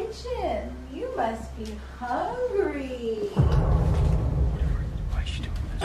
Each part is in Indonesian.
kitchen. You must be hungry. Why is she doing this?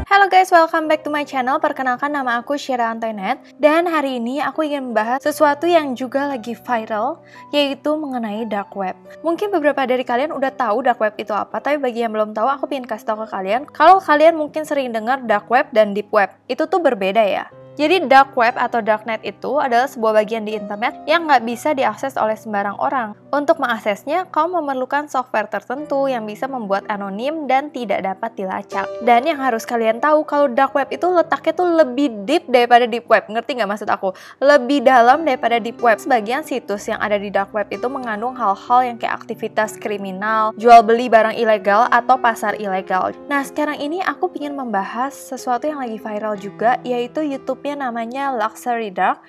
Halo guys, welcome back to my channel. Perkenalkan, nama aku Syira Antoinette. Dan hari ini aku ingin membahas sesuatu yang juga lagi viral, yaitu mengenai dark web. Mungkin beberapa dari kalian udah tahu dark web itu apa, tapi bagi yang belum tahu, aku ingin kasih tahu ke kalian. Kalau kalian mungkin sering dengar dark web dan deep web, itu tuh berbeda ya. Jadi dark web atau darknet itu adalah sebuah bagian di internet yang nggak bisa diakses oleh sembarang orang. Untuk mengaksesnya, kamu memerlukan software tertentu yang bisa membuat anonim dan tidak dapat dilacak. Dan yang harus kalian tahu, kalau dark web itu letaknya tuh lebih deep daripada deep web. Ngerti nggak maksud aku? Lebih dalam daripada deep web. Sebagian situs yang ada di dark web itu mengandung hal-hal yang kayak aktivitas kriminal, jual beli barang ilegal, atau pasar ilegal. Nah, sekarang ini aku ingin membahas sesuatu yang lagi viral juga, yaitu YouTube namanya Luxury Dark.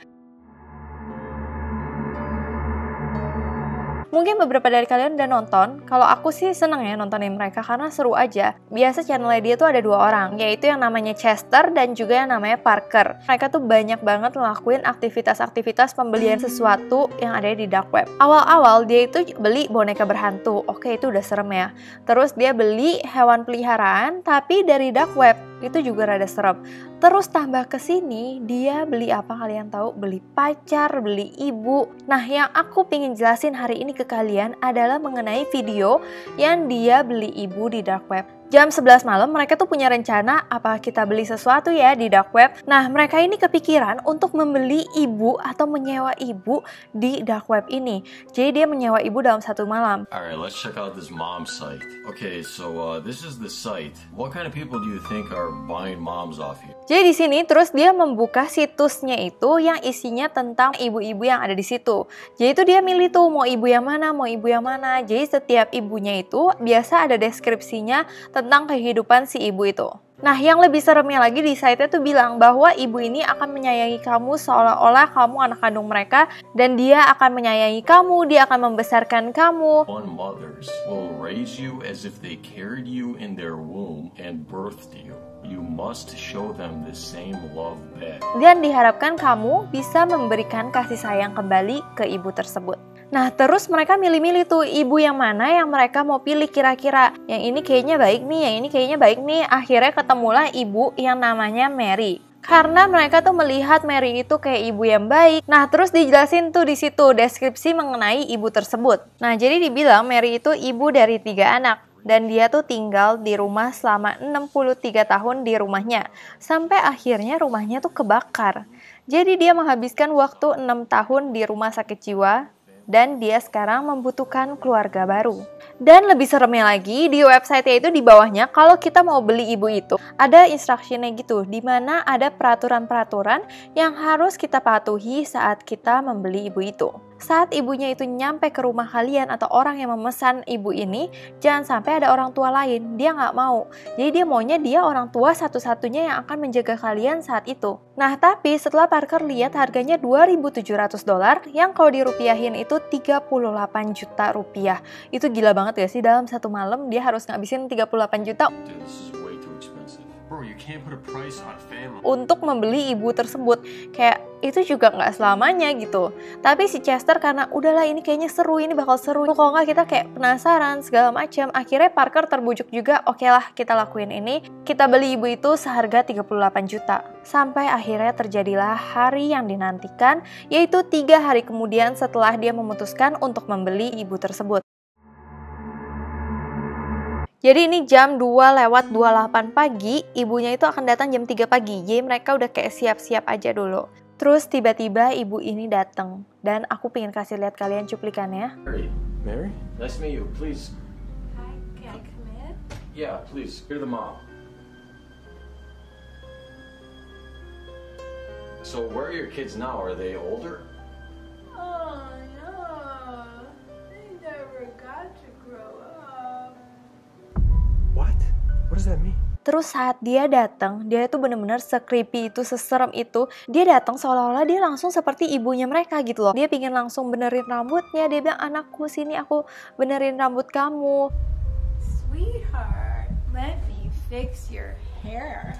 Mungkin beberapa dari kalian udah nonton. Kalau aku sih seneng ya nontonin mereka karena seru aja. Biasa channelnya dia tuh ada dua orang, yaitu yang namanya Chester dan juga yang namanya Parker. Mereka tuh banyak banget ngelakuin aktivitas-aktivitas pembelian sesuatu yang ada di dark web. Awal-awal dia itu beli boneka berhantu. Oke, itu udah serem ya. Terus dia beli hewan peliharaan tapi dari dark web. Itu juga rada serem. Terus tambah ke sini, dia beli apa kalian tahu? Beli pacar, beli ibu. Nah, yang aku pengen jelasin hari ini ke kalian adalah mengenai video yang dia beli ibu di dark web. Jam 11 malam mereka tuh punya rencana apa kita beli sesuatu ya di dark web. Nah, mereka ini kepikiran untuk membeli ibu atau menyewa ibu di dark web ini. Jadi dia menyewa ibu dalam satu malam. Alright, let's check out this mom site. Okay, so this is the site. What kind of people do you think are buying moms off you? Jadi di sini terus dia membuka situsnya itu yang isinya tentang ibu-ibu yang ada di situ. Jadi itu dia milih tuh mau ibu yang mana, mau ibu yang mana. Jadi setiap ibunya itu biasa ada deskripsinya tentang kehidupan si ibu itu. Nah, yang lebih seremnya lagi di site-nya tuh bilang bahwa ibu ini akan menyayangi kamu seolah-olah kamu anak kandung mereka dan dia akan menyayangi kamu, dia akan membesarkan kamu. One mothers will raise you as if they carried you in their womb and birthed you. You must show them the same love back. Dan diharapkan kamu bisa memberikan kasih sayang kembali ke ibu tersebut. Nah, terus mereka milih-milih tuh ibu yang mana yang mereka mau pilih kira-kira. Yang ini kayaknya baik nih, yang ini kayaknya baik nih. Akhirnya ketemulah ibu yang namanya Mary. Karena mereka tuh melihat Mary itu kayak ibu yang baik. Nah, terus dijelasin tuh di situ deskripsi mengenai ibu tersebut. Nah, jadi dibilang Mary itu ibu dari 3 anak. Dan dia tuh tinggal di rumah selama 63 tahun di rumahnya. Sampai akhirnya rumahnya tuh kebakar. Jadi dia menghabiskan waktu 6 tahun di rumah sakit jiwa. Dan dia sekarang membutuhkan keluarga baru. Dan lebih seremnya lagi, di website-nya itu di bawahnya, kalau kita mau beli ibu itu, ada instruksinya gitu, di mana ada peraturan-peraturan yang harus kita patuhi saat kita membeli ibu itu. Saat ibunya itu nyampe ke rumah kalian atau orang yang memesan ibu ini, jangan sampai ada orang tua lain. Dia nggak mau. Jadi dia maunya dia orang tua satu-satunya yang akan menjaga kalian saat itu. Nah, tapi setelah Parker lihat harganya $2.700, yang kalau dirupiahin itu 38 juta rupiah. Itu gila banget ya sih, dalam satu malam dia harus ngabisin 38 juta. Dude, this is way too expensive. Bro, you can't put a price on family. Untuk membeli ibu tersebut. Kayak itu juga nggak selamanya gitu. Tapi si Chester karena udahlah ini kayaknya seru, ini bakal seru. Kalau nggak kita kayak penasaran segala macam. Akhirnya Parker terbujuk juga, oke lah kita lakuin ini. Kita beli ibu itu seharga 38 juta. Sampai akhirnya terjadilah hari yang dinantikan, yaitu 3 hari kemudian setelah dia memutuskan untuk membeli ibu tersebut. Jadi ini jam 2:28 pagi, ibunya itu akan datang jam 3 pagi. Jadi mereka udah kayak siap-siap aja dulu. Terus tiba-tiba ibu ini datang. Dan aku pengen kasih lihat kalian cuplikannya. Mary? Nice to meet you. Please. Hi, can I come in? Yeah, please. You're the mom. So where are your kids now? Are they older? Oh no, they never got to grow up. What? What does that mean? Terus saat dia datang, dia itu bener-bener se-creepy itu, seserem itu. Dia datang seolah-olah dia langsung seperti ibunya mereka gitu loh. Dia pingin langsung benerin rambutnya. Dia bilang, anakku sini aku benerin rambut kamu. Sweetheart, let me fix your hair.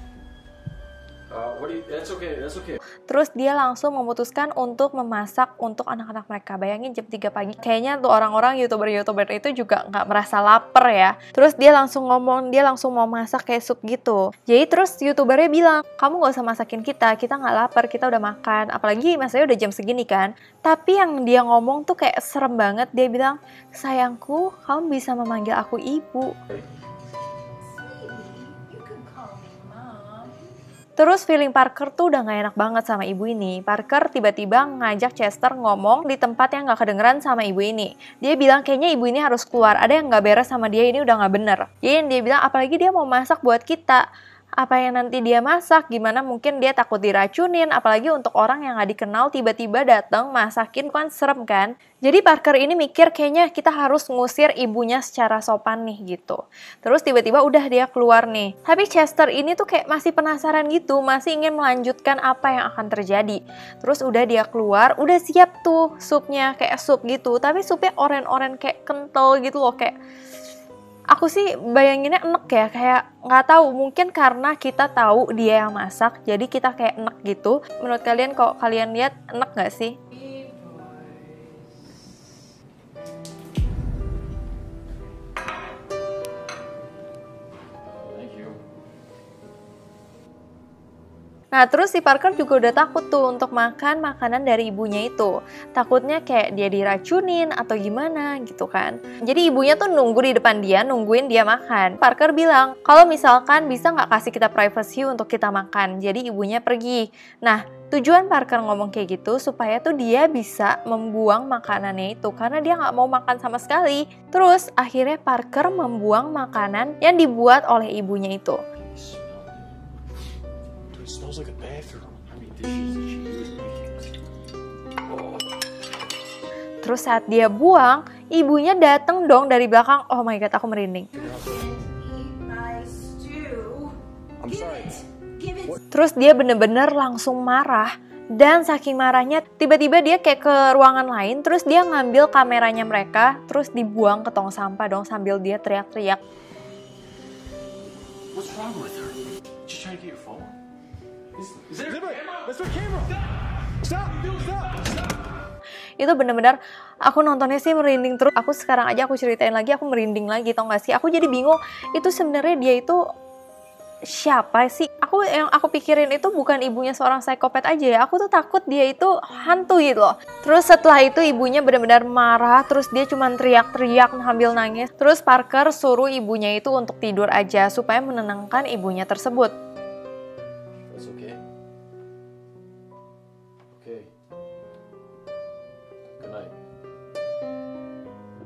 That's okay. Terus dia langsung memutuskan untuk memasak untuk anak-anak mereka. Bayangin jam 3 pagi. Kayaknya tuh orang-orang YouTuber itu juga nggak merasa lapar ya. Terus dia langsung ngomong, dia langsung mau masak kayak sup gitu. Jadi terus YouTubernya bilang, kamu nggak usah masakin kita nggak lapar, kita udah makan. Apalagi masanya udah jam segini kan. Tapi yang dia ngomong tuh kayak serem banget. Dia bilang, sayangku, kamu bisa memanggil aku ibu. Terus feeling Parker tuh udah gak enak banget sama ibu ini. Parker tiba-tiba ngajak Chester ngomong di tempat yang gak kedengeran sama ibu ini. Dia bilang kayaknya ibu ini harus keluar, ada yang gak beres sama dia, ini udah gak bener. Jadi dia bilang apalagi dia mau masak buat kita. Apa yang nanti dia masak, gimana mungkin dia takut diracunin, apalagi untuk orang yang gak dikenal tiba-tiba datang masakin, kan serem kan. Jadi Parker ini mikir kayaknya kita harus ngusir ibunya secara sopan nih gitu. Terus tiba-tiba udah dia keluar nih. Tapi Chester ini tuh kayak masih penasaran gitu, masih ingin melanjutkan apa yang akan terjadi. Terus udah dia keluar, udah siap tuh supnya, kayak sup gitu. Tapi supnya oren-oren kayak kental gitu loh, kayak aku sih bayanginnya enek ya, kayak nggak tahu, mungkin karena kita tahu dia yang masak, jadi kita kayak enek gitu. Menurut kalian kalau kalian lihat enek nggak sih? Nah terus si Parker juga udah takut tuh untuk makan makanan dari ibunya itu. Takutnya kayak dia diracunin atau gimana gitu kan. Jadi ibunya tuh nunggu di depan dia, nungguin dia makan. Parker bilang, kalau misalkan bisa nggak kasih kita privacy untuk kita makan. Jadi ibunya pergi. Nah tujuan Parker ngomong kayak gitu supaya tuh dia bisa membuang makanannya itu. Karena dia nggak mau makan sama sekali. Terus akhirnya Parker membuang makanan yang dibuat oleh ibunya itu. It smells like a bathroom. I mean, dishes Terus saat dia buang, ibunya dateng dong dari belakang. Oh my god, aku merinding. Terus dia bener-bener langsung marah. Dan saking marahnya, tiba-tiba dia kayak ke ruangan lain. Terus dia ngambil kameranya mereka. Terus dibuang ke tong sampah dong sambil dia teriak-teriak. What's wrong with her? She's trying to get your phone? Is there a camera? That's my camera! Stop! Stop! Itu bener-bener aku nontonnya sih merinding terus. Aku sekarang aja aku ceritain lagi aku merinding lagi, tau gak sih? Aku jadi bingung itu sebenarnya dia itu siapa sih? Yang aku pikirin itu bukan ibunya seorang psikopat aja ya. Aku tuh takut dia itu hantu gitu loh. Terus setelah itu ibunya benar-benar marah, terus dia cuma teriak-teriak sambil nangis. Terus Parker suruh ibunya itu untuk tidur aja supaya menenangkan ibunya tersebut. That's okay. Okay. Good night.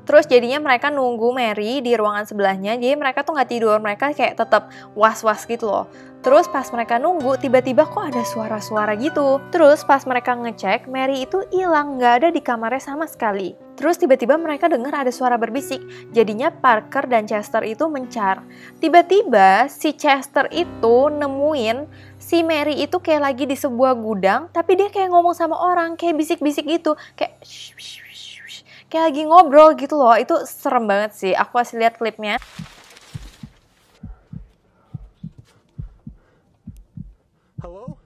Terus jadinya mereka nunggu Mary di ruangan sebelahnya. Jadi mereka tuh nggak tidur, mereka kayak tetap was-was gitu loh. Terus pas mereka nunggu, tiba-tiba kok ada suara-suara gitu. Terus pas mereka ngecek, Mary itu hilang, nggak ada di kamarnya sama sekali. Terus tiba-tiba mereka dengar ada suara berbisik. Jadinya Parker dan Chester itu mencar. Tiba-tiba si Chester itu nemuin si Mary itu kayak lagi di sebuah gudang, tapi dia kayak ngomong sama orang, kayak bisik-bisik gitu, kayak kayak lagi ngobrol gitu loh. Itu serem banget sih. Aku kasih lihat klipnya. Hello?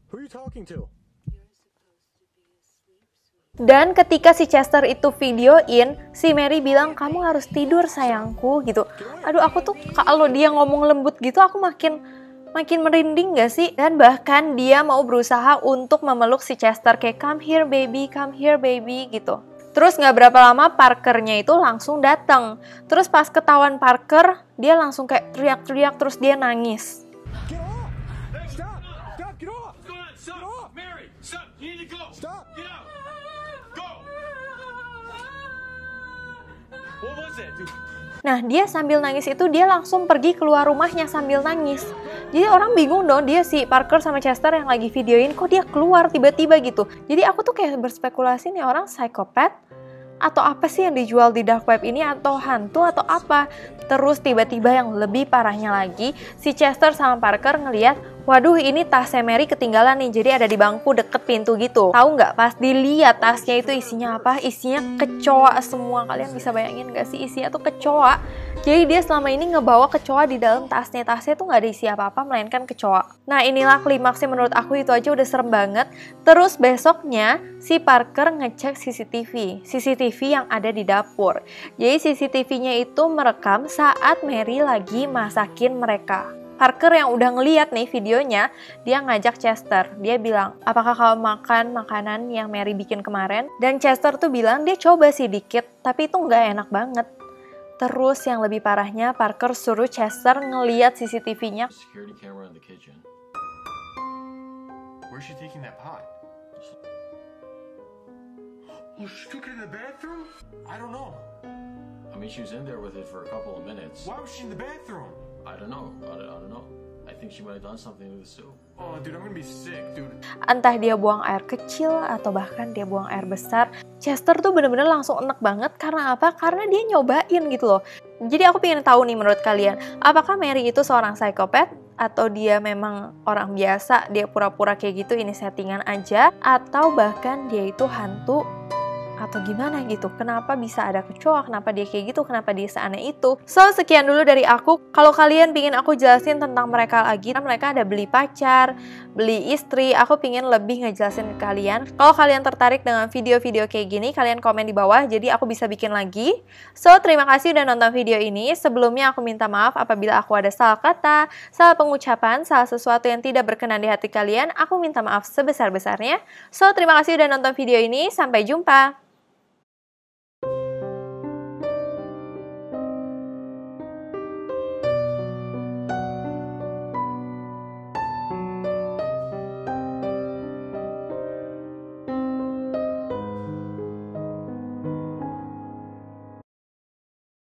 Who are you talking to? Dan ketika si Chester itu videoin, si Mary bilang, kamu harus tidur sayangku gitu. Aduh, aku tuh kalau dia ngomong lembut gitu, aku makin merinding gak sih? Dan bahkan dia mau berusaha untuk memeluk si Chester, kayak come here baby gitu. Terus gak berapa lama Parkernya itu langsung datang. Terus pas ketahuan Parker, dia langsung kayak teriak-teriak, terus dia nangis. Get off! Stop! Stop! Get off! What's going on? Stop! Mary! Stop! You need to go! Stop! Get out! Go! What was that, dude? Nah, dia sambil nangis itu dia langsung pergi keluar rumahnya sambil nangis. Jadi orang bingung dong, dia si Parker sama Chester yang lagi videoin, kok dia keluar tiba-tiba gitu. Jadi aku tuh kayak berspekulasi nih orang psikopat atau apa sih yang dijual di dark web ini, atau hantu atau apa. Terus tiba-tiba yang lebih parahnya lagi, si Chester sama Parker ngeliat, waduh ini tasnya Mary ketinggalan nih, jadi ada di bangku deket pintu gitu. Tahu nggak, pas dilihat tasnya itu isinya apa? Isinya kecoa semua. Kalian bisa bayangin nggak sih, isinya tuh kecoa. Jadi dia selama ini ngebawa kecoa di dalam tasnya. Tasnya tuh nggak ada isi apa-apa, melainkan kecoa. Nah inilah klimaksnya, menurut aku itu aja udah serem banget. Terus besoknya si Parker ngecek CCTV yang ada di dapur. Jadi CCTV-nya itu merekam saat Mary lagi masakin mereka. Parker yang udah ngeliat nih videonya, dia ngajak Chester. Dia bilang, apakah kamu makan makanan yang Mary bikin kemarin? Dan Chester tuh bilang dia coba sih dikit, tapi itu nggak enak banget. Terus yang lebih parahnya, Parker suruh Chester ngeliat CCTV-nya. Security camera in the kitchen. Where's she taking that pot? Oh, she took it in the bathroom? I don't know. I mean, she was in there with it for a couple of minutes. Why was she in the bathroom? I don't know. I don't know. I think she might have done something with the soup. Oh, dude, I'm gonna be sick, dude. Entah dia buang air kecil atau bahkan dia buang air besar, Chester tuh bener-bener langsung enek banget. Karena apa? Karena dia nyobain gitu loh. Jadi aku pengen tahu nih menurut kalian, apakah Mary itu seorang psikopat? Atau dia memang orang biasa, dia pura-pura kayak gitu, ini settingan aja? Atau bahkan dia itu hantu? Atau gimana gitu, kenapa bisa ada kecoa, kenapa dia kayak gitu, kenapa dia seaneh itu. So, sekian dulu dari aku. Kalau kalian pingin aku jelasin tentang mereka lagi, mereka ada beli pacar, beli istri, aku pingin lebih ngejelasin ke kalian. Kalau kalian tertarik dengan video-video kayak gini, kalian komen di bawah, jadi aku bisa bikin lagi. So, terima kasih udah nonton video ini. Sebelumnya aku minta maaf apabila aku ada salah kata, salah pengucapan, salah sesuatu yang tidak berkenan di hati kalian, aku minta maaf sebesar-besarnya. So, terima kasih udah nonton video ini, sampai jumpa.